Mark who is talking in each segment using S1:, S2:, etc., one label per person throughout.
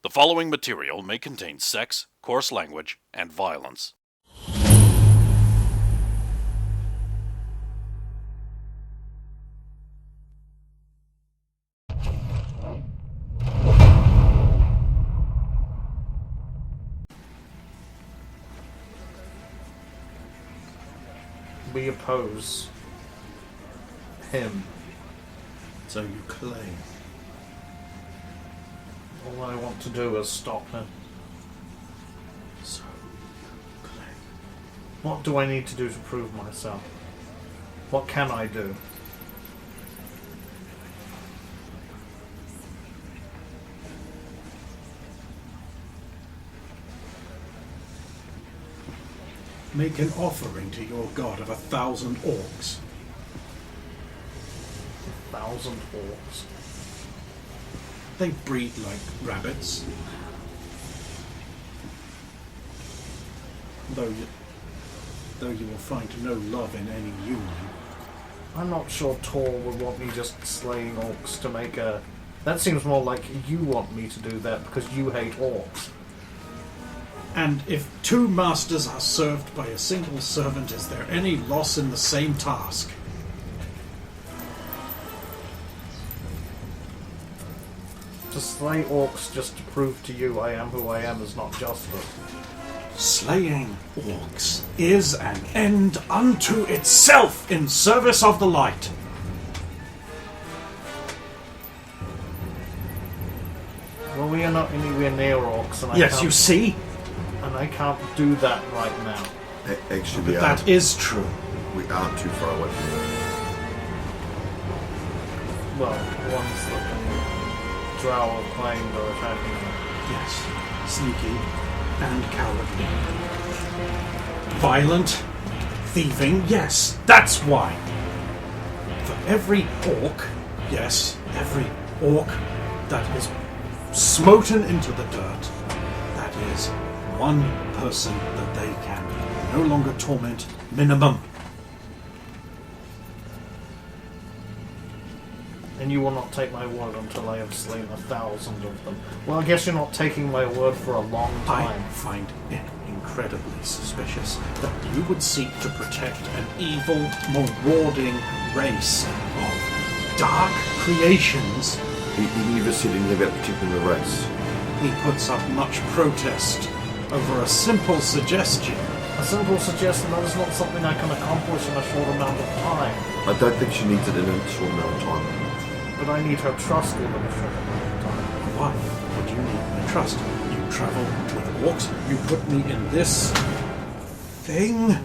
S1: The following material may contain sex, coarse language, and violence.
S2: We oppose him.
S3: So you claim.
S2: All I want to do is stop him.
S3: So you claim.
S2: What do I need to do to prove myself? What can I do?
S3: Make an offering to your god of 1,000 orcs.
S2: 1,000 orcs.
S3: They breed like rabbits. Though you will find no love in any union.
S2: I'm not sure Tor would want me just slaying orcs to make a... That seems more like you want me to do that because you hate orcs.
S3: And if two masters are served by a single servant, is there any loss in the same task?
S2: To slay orcs just to prove to you I am who I am is not justice.
S3: Slaying orcs is an end unto itself in service of the light.
S2: Well, we are not anywhere near orcs, and
S3: Yes, you see?
S2: And I can't do that right now.
S4: Actually,
S3: But that is true.
S4: we aren't too far away from them.
S2: Well, the ones that Drow claimed are attacking them.
S3: Yes, sneaky and cowardly. Violent, thieving, yes, that's why. For every orc, yes, every orc that is smoten into the dirt, that is one person that they can no longer torment, minimum.
S2: And you will not take my word until I have slain 1,000 of them. Well, I guess you're not taking my word for a long
S3: I
S2: time.
S3: find it incredibly suspicious that you would seek to protect an evil, marauding race of dark creations.
S4: He never said anything about protecting the race.
S3: He puts up much protest over a simple suggestion.
S2: A simple suggestion that is not something I can accomplish in a short amount of time.
S4: I don't think she needs it in a short amount of time.
S2: But I need her trust within a short amount of time.
S3: Why would you need my trust? You travel with orcs, you put me in this thing.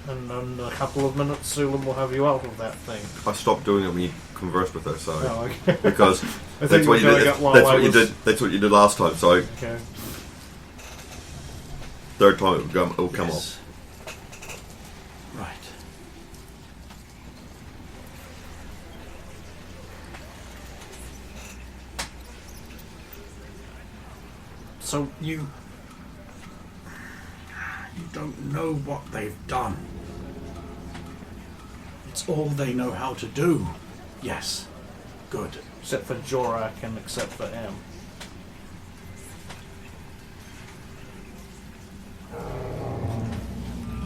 S2: And in a couple of minutes, Sulam will have you out of that thing.
S4: I stopped doing it when you conversed with her, so
S2: Oh, okay.
S4: because
S2: I think
S4: that's what you
S2: we're
S4: did.
S2: going up while
S4: That's
S2: I
S4: what you
S2: was-
S4: did. That's what you did last time. So
S2: Okay.
S4: third time it will come off.
S3: Right. So you don't know what they've done. It's all they know how to do. Yes. Good.
S2: Except for Jor-Karroc and except for him.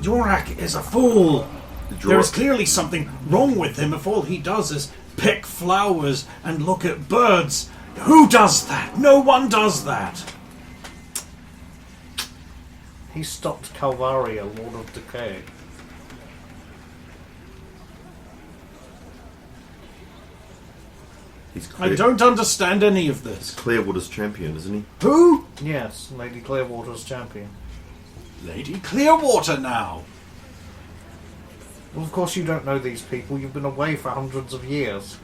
S3: Jor-Karroc is a fool.
S4: Jor-
S3: There's clearly something wrong with him if all he does is pick flowers and look at birds. Who does that? No one does that.
S2: He stopped Calvaria, Lord of Decay.
S4: He's
S3: I don't understand any of this.
S4: Clearwater's champion, isn't he?
S3: Who?
S2: Yes, Lady Clearwater's champion.
S3: Lady Clearwater now.
S2: Well, of course you don't know these people. You've been away for hundreds of years.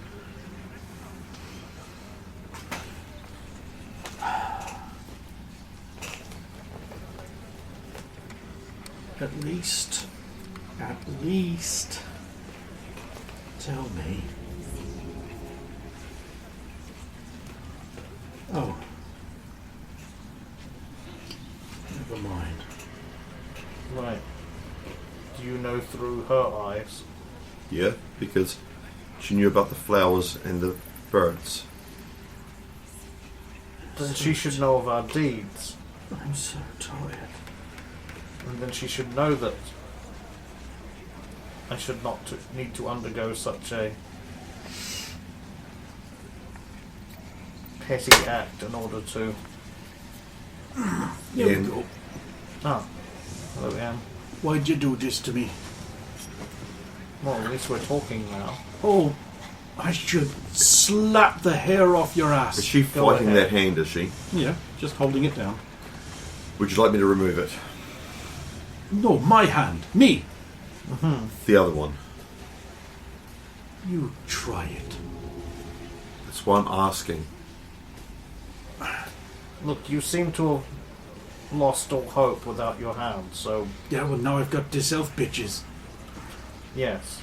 S3: At least, tell me. Oh. Never mind.
S2: Right. Do you know through her eyes?
S4: Yeah, because she knew about the flowers and the birds.
S2: Then she should know of our deeds.
S3: I'm so tired.
S2: And then she should know that I should not need to undergo such a petty act in order to...
S3: Here we
S4: And-
S3: go.
S2: Oh, hello, Anne.
S3: Why'd you do this to me?
S2: Well, at least we're talking now.
S3: Oh, I should slap the hair off your
S4: Is
S3: ass.
S4: she
S2: Go
S4: fighting
S2: ahead.
S4: that hand, is she?
S3: Yeah, just holding it down.
S4: Would you like me to remove it?
S3: No, my hand. Me.
S4: The other one.
S3: You try it.
S4: That's why I'm asking.
S2: Look, you seem to have lost all hope without your hand, so
S3: Yeah, well, now I've got this elf bitches.
S2: yes.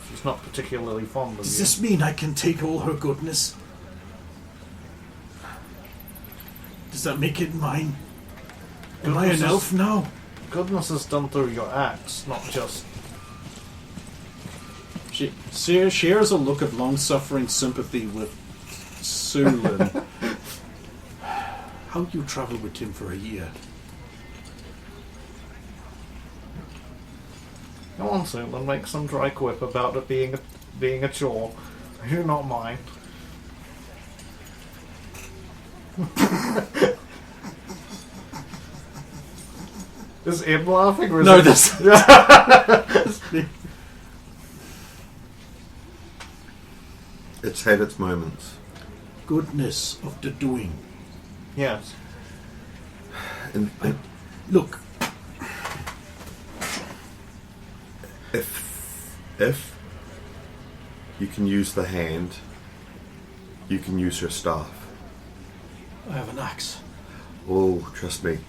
S2: She's not particularly fond of
S3: Does
S2: you.
S3: this mean I can take all her goodness? Does that make it mine? Am I an
S2: Goodness
S3: elf now?
S2: Goodness is done through your acts, not just...
S3: She shares a look of long-suffering sympathy with Sulin. How you travel with him for a year?
S2: Go on, Sulan, make some dry quip about it being a chore. I do not mind. Is Im laughing or is
S3: No,
S2: it...
S3: this.
S4: It's had its moments.
S3: Goodness of the doing.
S2: Yes.
S4: And
S3: Look,
S4: if you can use the hand, you can use her staff.
S3: I have an axe.
S4: Oh, trust me,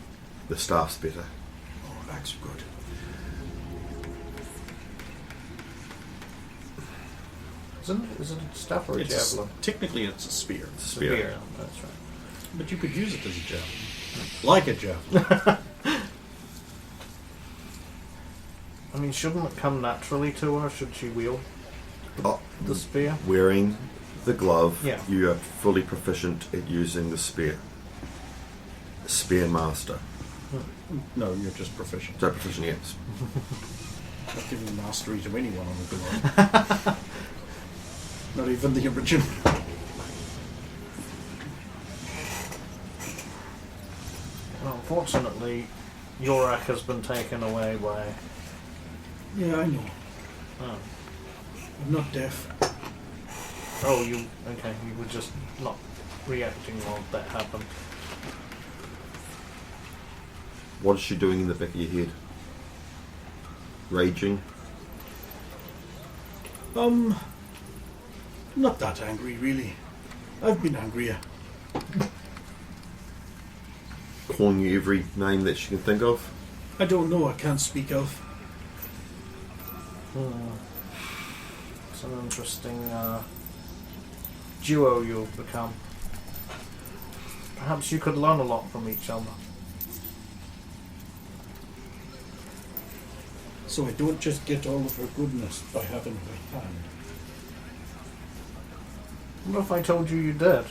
S4: the staff's better.
S3: Oh, axe good.
S2: Is it a staff or a
S3: It's
S2: javelin?
S3: technically it's a spear,
S4: It's a spear.
S2: That's right.
S3: but you could use it as a javelin, like a javelin.
S2: I mean, shouldn't it come naturally to her? Should she wield
S4: Oh,
S2: the spear?
S4: wearing the glove,
S2: Yeah.
S4: you are fully proficient at using the spear. Spear master.
S3: No, you're just proficient.
S4: So proficient, yes.
S3: Not giving mastery to anyone on the globe. Not even the original.
S2: Well, unfortunately, Yor-Karroc has been taken away by...
S3: Yeah, I know.
S2: Oh,
S3: I'm not deaf.
S2: oh you... Okay, you were just not reacting while that happened.
S4: What is she doing in the back of your head? Raging?
S3: Not that angry, really. I've been angrier.
S4: Calling you every name that she can think of?
S3: I don't know, I can't speak elf.
S2: It's an interesting duo you've become. Perhaps you could learn a lot from each other.
S3: So I don't just get all of her goodness by having her hand.
S2: What if I told you you did?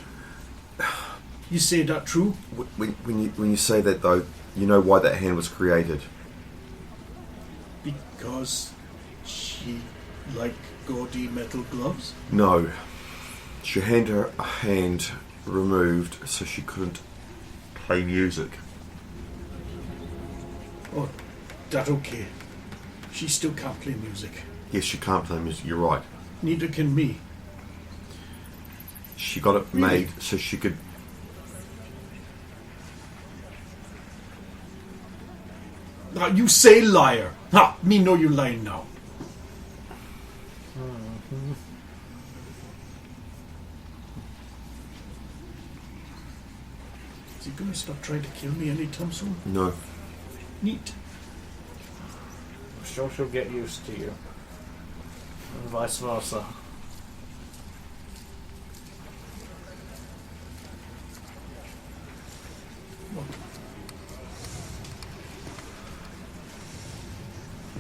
S3: You say that true?
S4: When you say that though, you know why that hand was created.
S3: Because she liked gaudy metal gloves?
S4: No. She had her hand removed so she couldn't play music.
S3: Oh, that okay. She still can't play music.
S4: Yes, she can't play music, you're right.
S3: Neither can me.
S4: She got it
S3: Really?
S4: made so she could...
S3: Now you say liar. Ha! Me know you lying now. Is he gonna stop trying to kill me anytime soon?
S4: No.
S3: Neat.
S2: I'm sure she'll get used to you. And vice versa.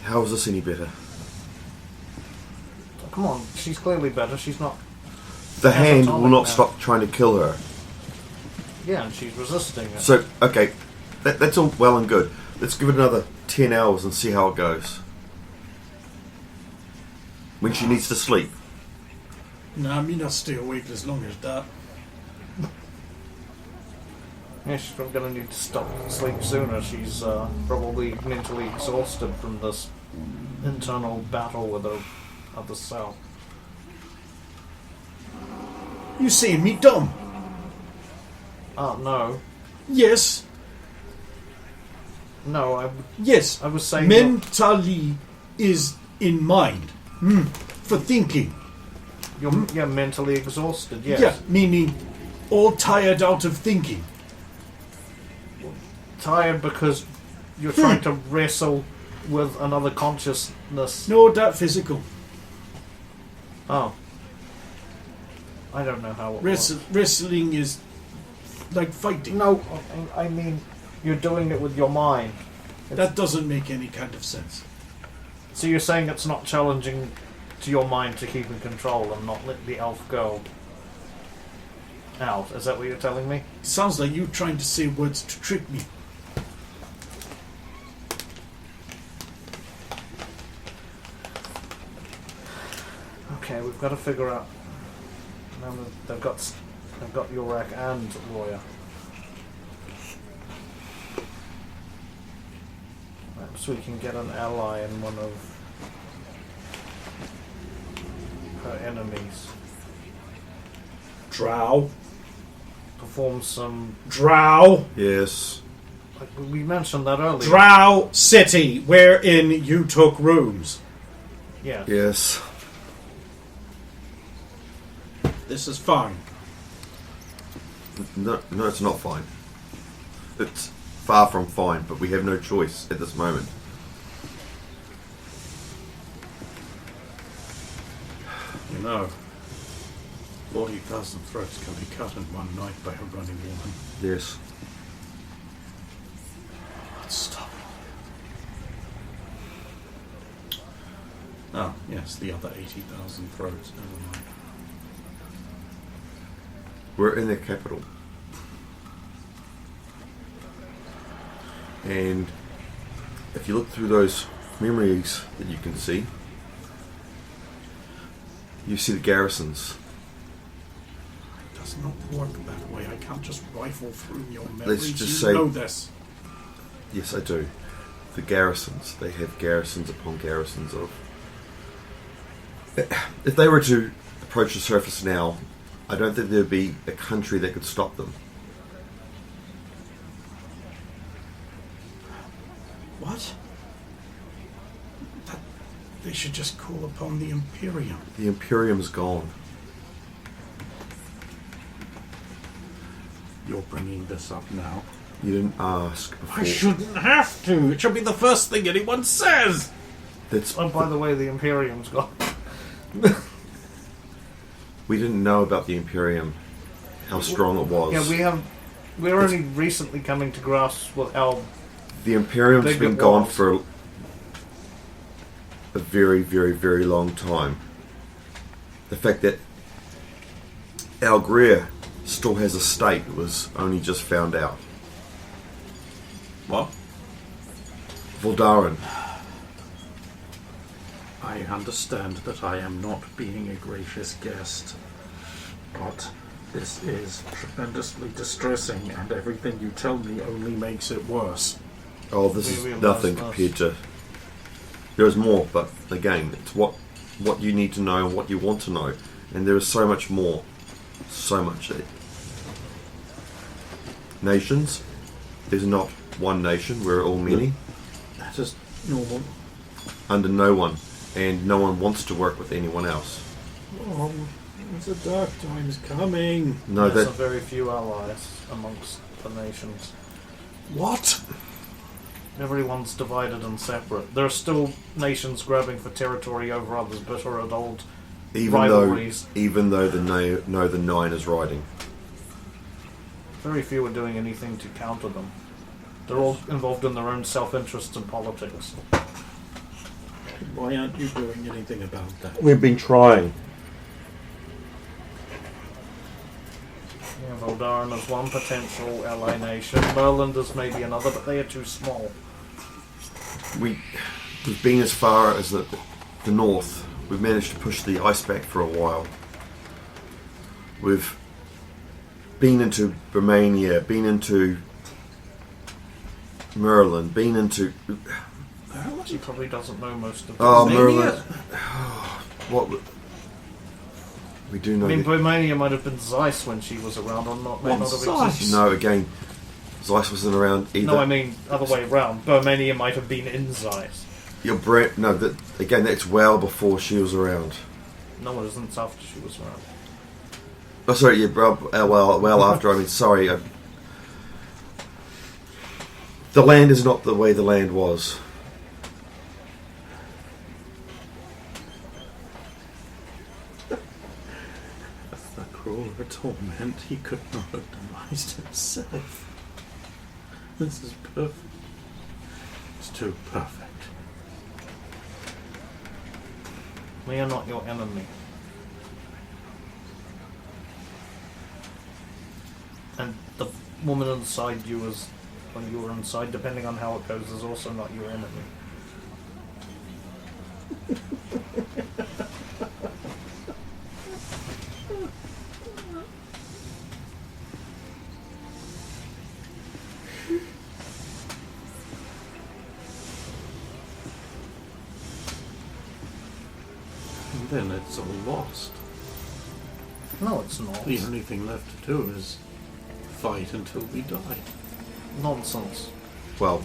S4: How is this any better?
S2: Oh, come on, she's clearly better. She's not...
S4: The hand
S2: Catatonic
S4: will not
S2: now.
S4: stop trying to kill her.
S2: Yeah, and she's resisting it.
S4: So, okay, that's all well and good. Let's give it another 10 hours and see how it goes. When she needs to sleep.
S3: Nah, me not stay awake as long as that.
S2: Yeah, she's probably going to need to stop sleep sooner. She's probably mentally exhausted from this internal battle with her other self.
S3: You saying me dumb?
S2: Oh, no.
S3: Yes.
S2: No,
S3: Yes.
S2: I was saying...
S3: Mentally is in mind. For thinking.
S2: You're mentally exhausted, yes.
S3: Yeah, meaning all tired out of thinking.
S2: Tired because you're trying to wrestle with another consciousness.
S3: No, that physical.
S2: Oh. I don't know how it works.
S3: Wrestling is like fighting.
S2: No, I mean, you're doing it with your mind.
S3: That doesn't make any kind of sense.
S2: So you're saying it's not challenging to your mind to keep in control and not let the elf go out? Is that what you're telling me?
S3: Sounds like you trying to say words to trick me.
S2: Okay, we've got to figure out. Now they've got Jor-Karroc and Lawyer. Perhaps we can get an ally in one of her enemies.
S3: Drow.
S2: Perform some...
S3: Drow.
S4: Yes.
S2: Like we mentioned that earlier.
S3: Drow City, wherein you took rooms.
S2: Yeah.
S4: Yes.
S3: This is fine.
S4: No, it's not fine. It's far from fine, but we have no choice at this moment.
S3: You know, 40,000 throats can be cut in one night by a running woman.
S4: Yes.
S3: Let's stop. Oh, yes, the other 80,000 throats. Never mind.
S4: We're in the capital. And if you look through those memories that you can see, you see the garrisons.
S3: It does not work that way. I can't just rifle through your memories.
S4: Let's just
S3: you
S4: say...
S3: know this.
S4: Yes, I do. The garrisons. They have garrisons upon garrisons of... If they were to approach the surface now, I don't think there would be a country that could stop them.
S3: What? They should just call upon the Imperium.
S4: The Imperium's gone.
S3: You're bringing this up now.
S4: You didn't ask before.
S3: I shouldn't have to. It should be the first thing anyone says.
S4: That's...
S2: Oh, by the way, the Imperium's gone.
S4: We didn't know about the Imperium, how strong it was.
S2: Yeah, we're only recently coming to grasp with how
S4: The Imperium's
S2: big
S4: been
S2: it
S4: gone
S2: was.
S4: for a very, very, very long time. The fact that Al Greer still has a state was only just found out.
S3: What?
S4: Voldaren.
S3: I understand that I am not being a gracious guest, but this is tremendously distressing, and everything you tell me only makes it worse.
S4: Oh, this
S2: We
S4: is
S2: realised
S4: nothing
S2: that.
S4: compared to... There's more, but again, it's what you need to know and what you want to know. And there is so much more. So much. Nations. There's not one nation. We're all many.
S3: That is normal.
S4: Under no one. And no one wants to work with anyone else.
S3: Oh, the dark time's coming.
S4: No,
S2: there's
S4: that...
S2: very few allies amongst the nations.
S3: What?
S2: Everyone's divided and separate. There are still nations grabbing for territory over others, bitter and old rivalries.
S4: Even though the Nine is riding.
S2: Very few are doing anything to counter them. They're all involved in their own self-interests and politics.
S3: Why aren't you doing anything about that?
S4: We've been trying.
S2: Yeah, Eldarin as one potential ally nation. Merland as maybe another, but they are too small.
S4: We've been as far as the north. We've managed to push the ice back for a while. We've been into Romania, been into Merlin, been into...
S2: She probably doesn't know most of
S4: Oh,
S2: this.
S4: Merlin. What? We do know...
S2: I mean,
S4: that-
S2: Romania might have been Zeiss when she was around, or not, may not have existed.
S4: No, again, Zeiss wasn't around either.
S2: No, I mean, other way around. Romania might have been in Zeiss.
S4: Again, that's well before she was around.
S2: No, it isn't after she was around.
S4: Oh, sorry, yeah, well after, I mean, sorry. The land is not the way the land was.
S3: The crueler torment he could not have devised himself. This is perfect. It's too perfect.
S2: We are not your enemy. And the woman inside you is, when you were inside, depending on how it goes, is also not your enemy.
S3: And then it's all lost.
S2: No, it's not.
S3: The only thing left to do is fight until we die.
S2: Nonsense.
S4: Well,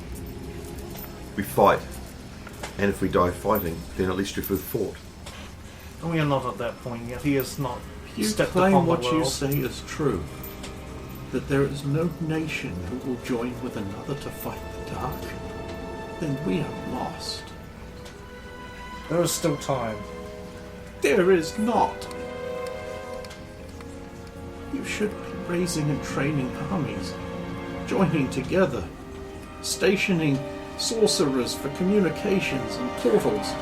S4: we fight. And if we die fighting, then at least we've fought.
S2: We are not at that point yet. He has not
S3: You
S2: stepped
S3: claim
S2: upon the
S3: what
S2: world.
S3: you say is true. That there is no nation who will join with another to fight the dark. Then we are lost.
S2: There is still time.
S3: There is not. You should be raising and training armies, joining together, stationing sorcerers for communications and portals.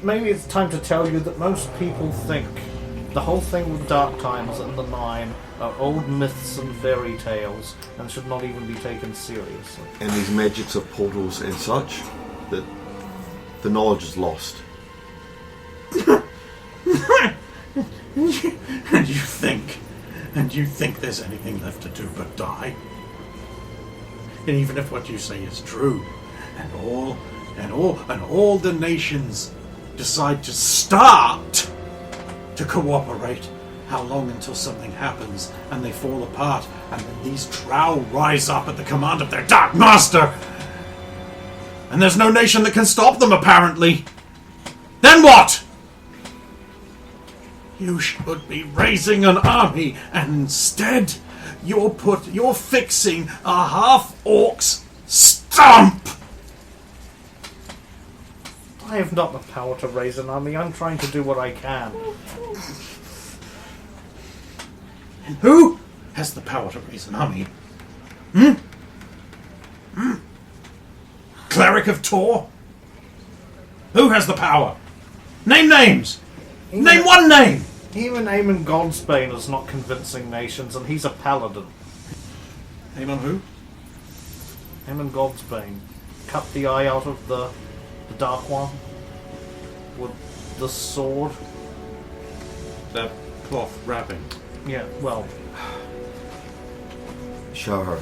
S2: Maybe it's time to tell you that most people think the whole thing with Dark Times and the Nine are old myths and fairy tales and should not even be taken seriously.
S4: And these magics of portals and such, that the knowledge is lost.
S3: And you think there's anything left to do but die? And even if what you say is true, and all the nations decide to start to cooperate, how long until something happens and they fall apart, and then these drow rise up at the command of their Dark Master, and there's no nation that can stop them, apparently? Then what? You should be raising an army, and instead you're fixing a half-orc's stump!
S2: I have not the power to raise an army. I'm trying to do what I can.
S3: And who has the power to raise an army? Cleric of Tor? Who has the power? Name names! Name one name!
S2: Even Aemon Godsbane is not convincing nations, and he's a paladin.
S3: Name on who?
S2: Aemon Godsbane cut the eye out of the Dark One with the sword.
S3: That cloth wrapping.
S2: Yeah, well,
S4: Show her.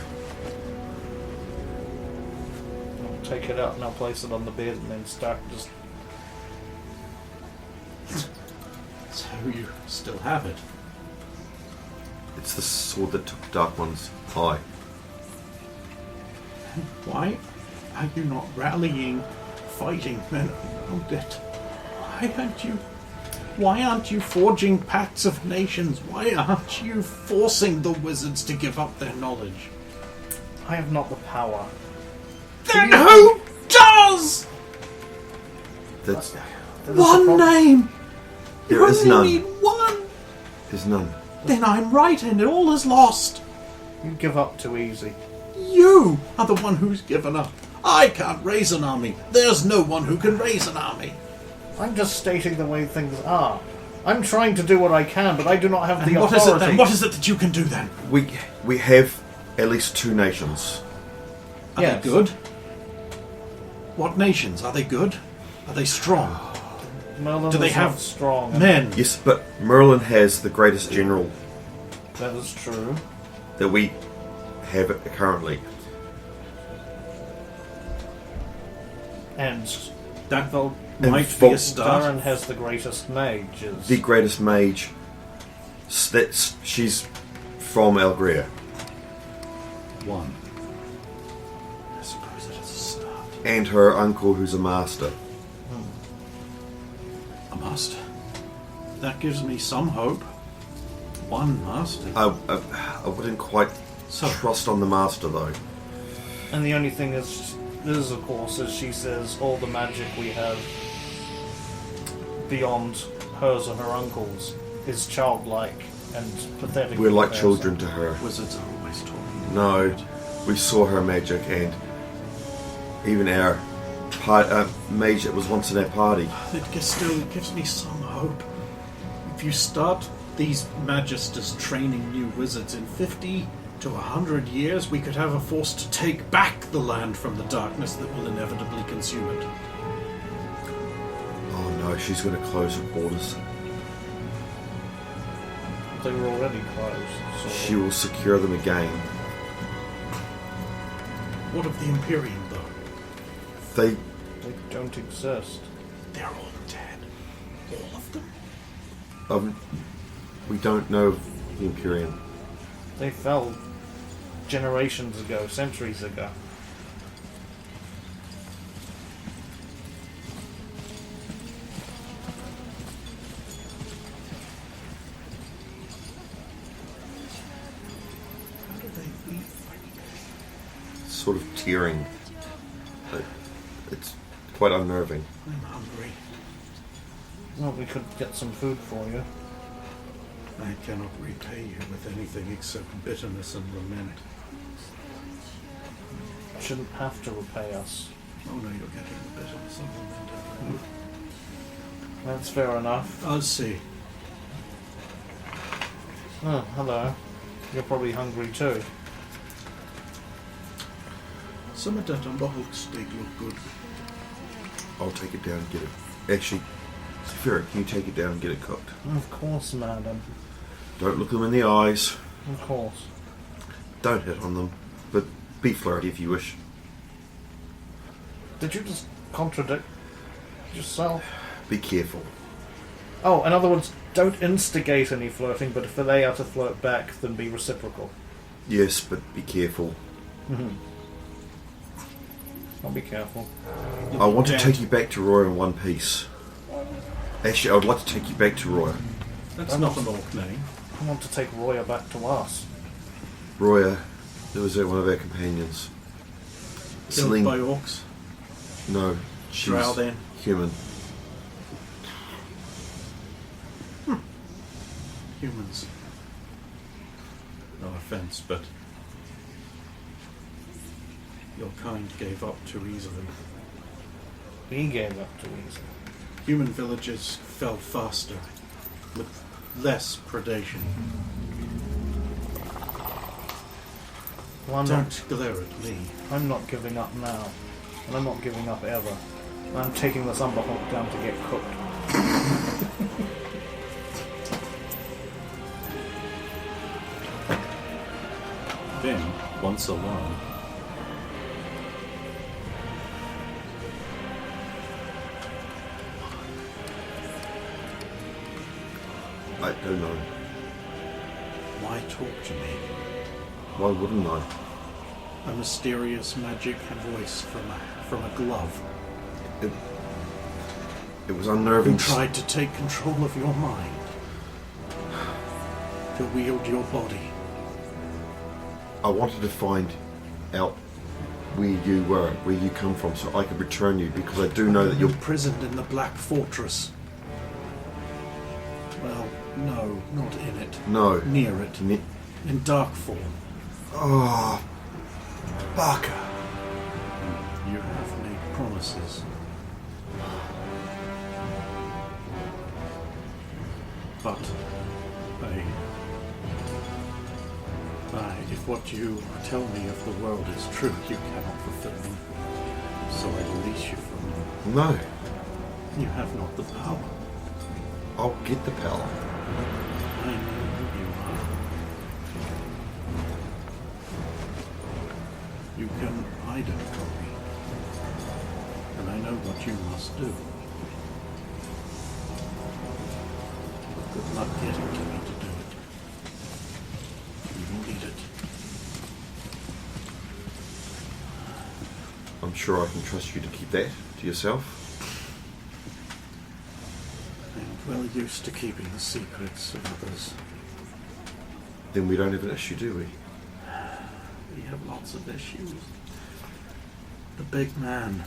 S2: I'll take it out and I'll place it on the bed and then start just...
S3: So you still have it.
S4: It's the sword that took Dark One's eye.
S3: Why are you not rallying fighting men around it? Why aren't you forging pacts of nations? Why aren't you forcing the wizards to give up their knowledge?
S2: I have not the power.
S3: Then who does?
S4: That's
S3: One name!
S4: there
S3: You
S4: is
S3: only
S4: none.
S3: need one!
S4: There's none.
S3: Then I'm right and all is lost.
S2: You give up too easy.
S3: You are the one who's given up. I can't raise an army. There's no one who can raise an army.
S2: I'm just stating the way things are. I'm trying to do what I can, but I do not have the
S3: And what
S2: authority.
S3: is it then? What is it that you can do then?
S4: We have at least 2 nations.
S3: Are
S2: Yes.
S3: they good? What nations? Are they good? Are they strong?
S2: Merlin
S3: Do they
S2: is
S3: have
S2: not strong?
S3: Men?
S4: Yes, but Merlin has the greatest general
S2: That is true.
S4: that we have currently.
S2: And
S3: That
S2: Vol-
S3: might
S4: Vol-
S3: be a start.
S2: Darren has the greatest mages.
S4: The greatest mage. She's from Algria.
S3: One. I suppose it is a start.
S4: And her uncle, who's a master.
S3: A master. That gives me some hope. One master.
S4: I wouldn't quite trust on the master, though.
S2: And the only thing is of course, as she says, all the magic we have beyond hers and her uncle's is childlike and pathetic.
S4: We're like
S2: in
S4: children
S2: comparison.
S4: to her.
S3: Wizards are always talking.
S4: No, we saw her magic, and even our mage that was once in our party.
S3: It still gives me some hope. If you start these magisters training new wizards in 50 to 100 years, we could have a force to take back the land from the darkness that will inevitably consume it.
S4: Oh no, she's going to close her borders.
S2: They were already closed. So
S4: She will secure them again.
S3: What of the Imperium, though?
S4: They
S2: they don't exist.
S3: They're all dead. All of them?
S4: we don't know of the Imperium.
S2: They fell generations ago, centuries ago.
S3: How do they eat?
S4: Sort of tearing. It's quite unnerving.
S3: I'm hungry.
S2: Well, we could get some food for you.
S3: I cannot repay you with anything except bitterness and lament.
S2: Shouldn't have to repay us.
S3: Oh no, you're getting the bitterness and lament.
S2: That's fair enough.
S3: I'll see.
S2: Oh, hello. You're probably hungry too.
S3: Some of that on the Hulk steak look good.
S4: I'll take it down and get it. Actually, Saphira, can you take it down and get it cooked?
S2: Of course, madam.
S4: Don't look them in the eyes.
S2: Of course.
S4: Don't hit on them. But be flirty if you wish.
S2: Did you just contradict yourself?
S4: Be careful.
S2: Oh, in other words, don't instigate any flirting, but if they are to flirt back, then be reciprocal.
S4: Yes, but be careful.
S2: I'll be careful.
S4: I want to take you back to Roya in one piece. Actually, I would like to take you back to Roya.
S3: That's not an orc name.
S2: I want to take Roya back to us.
S4: Roya, there was one of our companions.
S3: Killed
S4: Celine-
S3: by orcs.
S4: No, she's
S3: Drow then.
S4: human.
S3: Humans. No offense, but your kind gave up too easily.
S2: We gave up too easily.
S3: Human villages fell faster, with less predation.
S2: Well,
S3: Don't glare at me.
S2: I'm not giving up now. And I'm not giving up ever. I'm taking this umber hulk down to get cooked.
S3: Then, once alone,
S4: I don't know.
S3: why talk to me?
S4: Why wouldn't I?
S3: A mysterious magic voice from a glove
S4: It was unnerving.
S3: who tried to take control of your mind, to wield your body.
S4: I wanted to find out where you were, where you come from, so I could return you, because I do know that you're...
S3: imprisoned in the Black Fortress. Well, no, not in it.
S4: No.
S3: Near it. In dark form.
S4: Oh, Baka.
S3: You have made promises. but if what you tell me of the world is true, you cannot fulfill me. So I release you from them.
S4: No,
S3: You have not the power.
S4: I'll get the power.
S3: I know who you are. You can hide it from me. And I know what you must do. But good luck getting to me to do it. You will need it.
S4: I'm sure I can trust you to keep that to yourself.
S3: I'm well used to keeping the secrets of others.
S4: Then we don't have an issue, do we?
S3: We have lots of issues. The big man.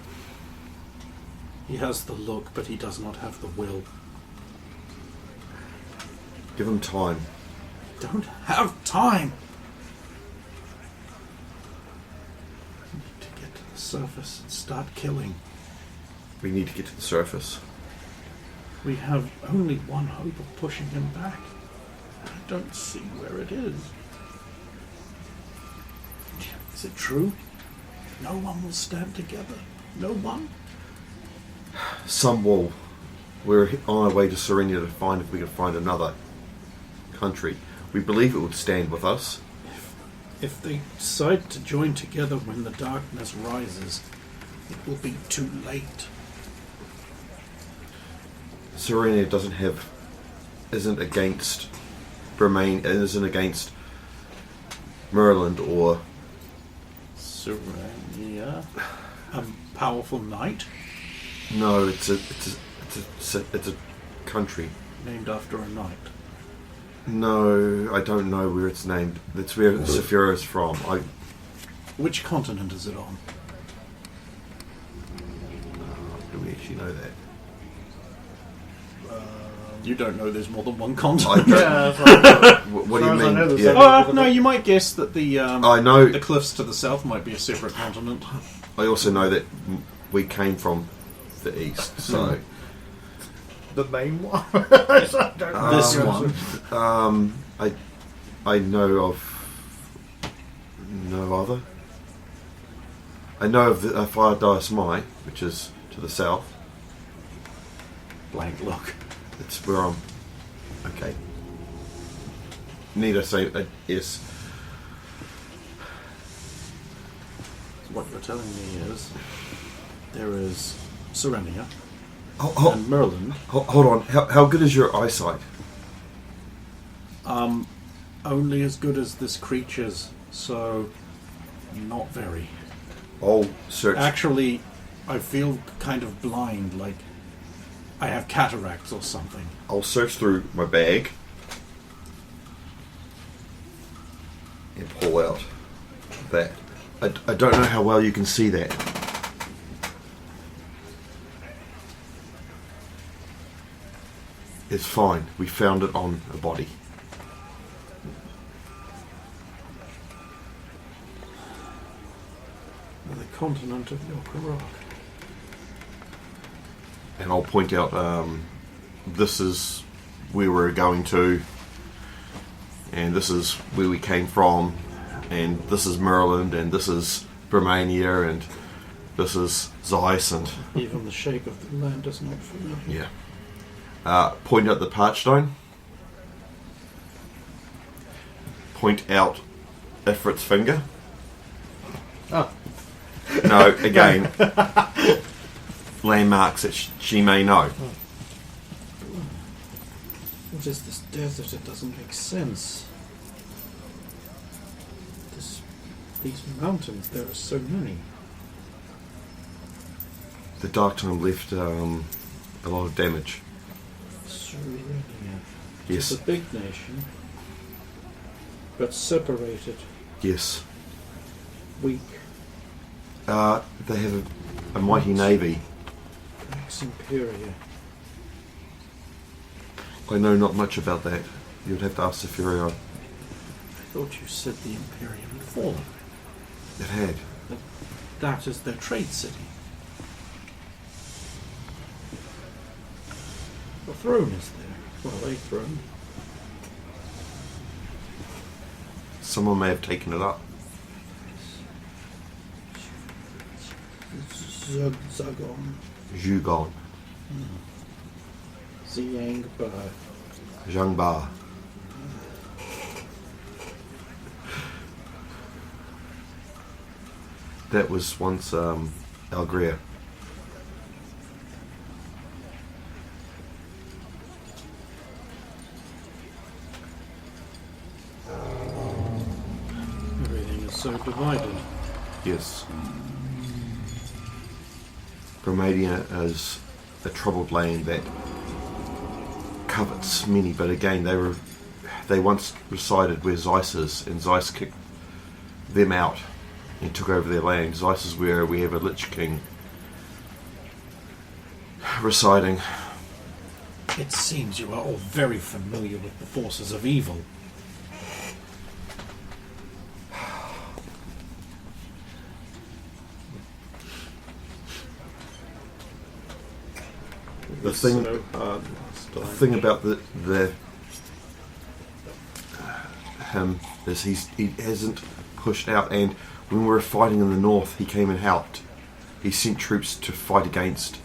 S3: He has the look, but he does not have the will.
S4: Give him time.
S3: Don't have time! We need to get to the surface and start killing.
S4: We need to get to the surface.
S3: We have only one hope of pushing him back. I don't see where it is. Is it true? No one will stand together. No one?
S4: Some will. We're on our way to Serenia to find if we can find another country. We believe it would stand with us.
S3: If they decide to join together when the darkness rises, it will be too late.
S4: Serenia isn't against Remain, isn't against Merland or
S3: Serenia, a powerful knight
S4: no. It's a country.
S3: named after a knight.
S4: No, I don't know where it's named. That's where Saphira is from.
S3: Which continent is it on?
S4: Do we actually know that?
S3: You don't know there's more than one
S4: I
S3: continent.
S4: don't.
S2: Yeah, that's
S4: What do you
S2: as I know,
S4: mean?
S2: there's
S4: Yeah.
S2: only-
S3: No, you might guess that the
S4: I know.
S3: the cliffs to the south might be a separate continent.
S4: I also know that we came from the east, so
S2: the main one. I don't know.
S3: This one.
S4: I know of no other. I know of the Fire Dias Mai, which is to the south.
S3: Blank look.
S4: It's where I'm. Okay. Need I say yes?
S3: What you're telling me is there is Serenia
S4: Hold
S3: and Merland.
S4: on. How good is your eyesight?
S3: Only as good as this creature's, so not very.
S4: I'll search.
S3: Actually, I feel kind of blind, like I have cataracts or something.
S4: I'll search through my bag and pull out that. I don't know how well you can see that. It's fine. We found it on a body.
S3: The continent of Jor-Karroc.
S4: And I'll point out this is where we're going to, and this is where we came from, and this is Merland, and this is Romania, and this is Zeiss, and
S3: Even the shape of the land is not familiar.
S4: yeah. Point out the Parchstone. Point out Ifrit's finger.
S2: Oh.
S4: No, again, landmarks that she may know.
S3: What is this desert? It doesn't make sense. These mountains, there are so many.
S4: The Dark Time left a lot of damage.
S3: Serenia.
S4: Yes,
S3: It's a big nation, but separated,
S4: yes.
S3: weak.
S4: They have a mighty navy.
S3: Pax Imperia.
S4: I know not much about that. You'd have to ask Saphira.
S3: I thought you said the Imperium had fallen.
S4: It had.
S3: That is their trade city. The throne is there. Well, a throne.
S4: Someone may have taken it up.
S3: Zagon.
S4: Zhugon.
S3: Ziyangba.
S4: Zhangba. That was once Algria.
S3: Everything is so divided.
S4: Yes. Bromadia is a troubled land that covets many, but again they once resided where Zeiss is, and Zeiss kicked them out and took over their land. Zeiss is where we have a Lich King residing.
S3: It seems you are all very familiar with the forces of evil.
S4: The thing, the thing about the him is he hasn't pushed out, and when we were fighting in the north, he came and helped. He sent troops to fight against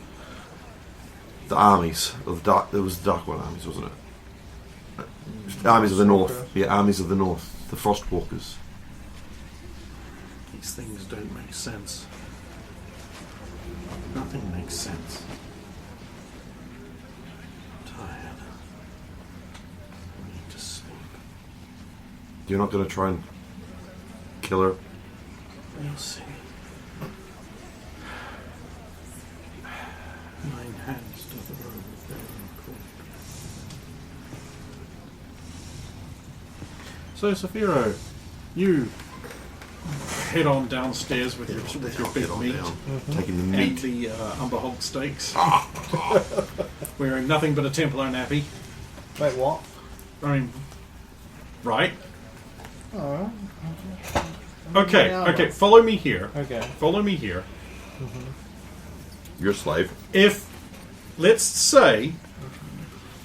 S4: the armies of the dark. It was the Dark One armies, wasn't it? The armies of the north. Yeah, armies of the north. The Frostwalkers.
S3: These things don't make sense. Nothing makes sense. I'm tired. I need to sleep.
S4: You're not going to try and kill her?
S3: We'll see. 9 hands to the road is very important. So, Saphiro, you head on downstairs with your big
S4: Get on
S3: meat
S4: down. Taking the
S3: and
S4: meat.
S3: the Umber Hog steaks, wearing nothing but a Templar nappy.
S2: Wait, what?
S3: I mean, right?
S2: Oh.
S3: Okay,
S2: Yeah,
S3: okay.
S2: right.
S3: Follow me here.
S2: Okay.
S3: Follow me here.
S4: You're a slave.
S3: If, let's say,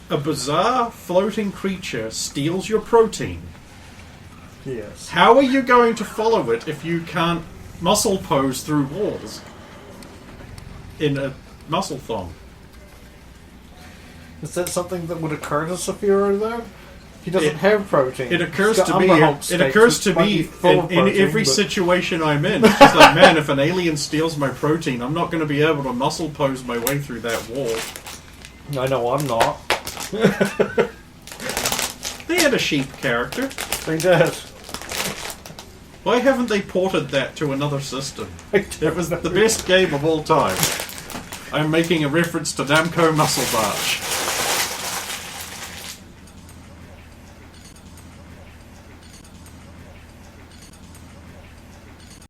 S3: a bizarre floating creature steals your protein,
S2: Yes.
S3: how are you going to follow it if you can't muscle pose through walls in a muscle thong?
S2: Is that something that would occur to Saphiro though? He doesn't
S3: It-
S2: have protein.
S3: It occurs
S2: He's
S3: to
S2: got
S3: me.
S2: Umber Hog
S3: It
S2: steaks,
S3: occurs
S2: which
S3: to
S2: might
S3: me
S2: be full of
S3: in
S2: protein,
S3: every
S2: but-
S3: situation I'm in. It's just like, man, if an alien steals my protein, I'm not going to be able to muscle pose my way through that wall.
S2: I know I'm not.
S3: They had a sheep character.
S2: They did.
S3: Why haven't they ported that to another system?
S2: It
S3: It was the best game of all time. I'm making a reference to Namco Muscle March.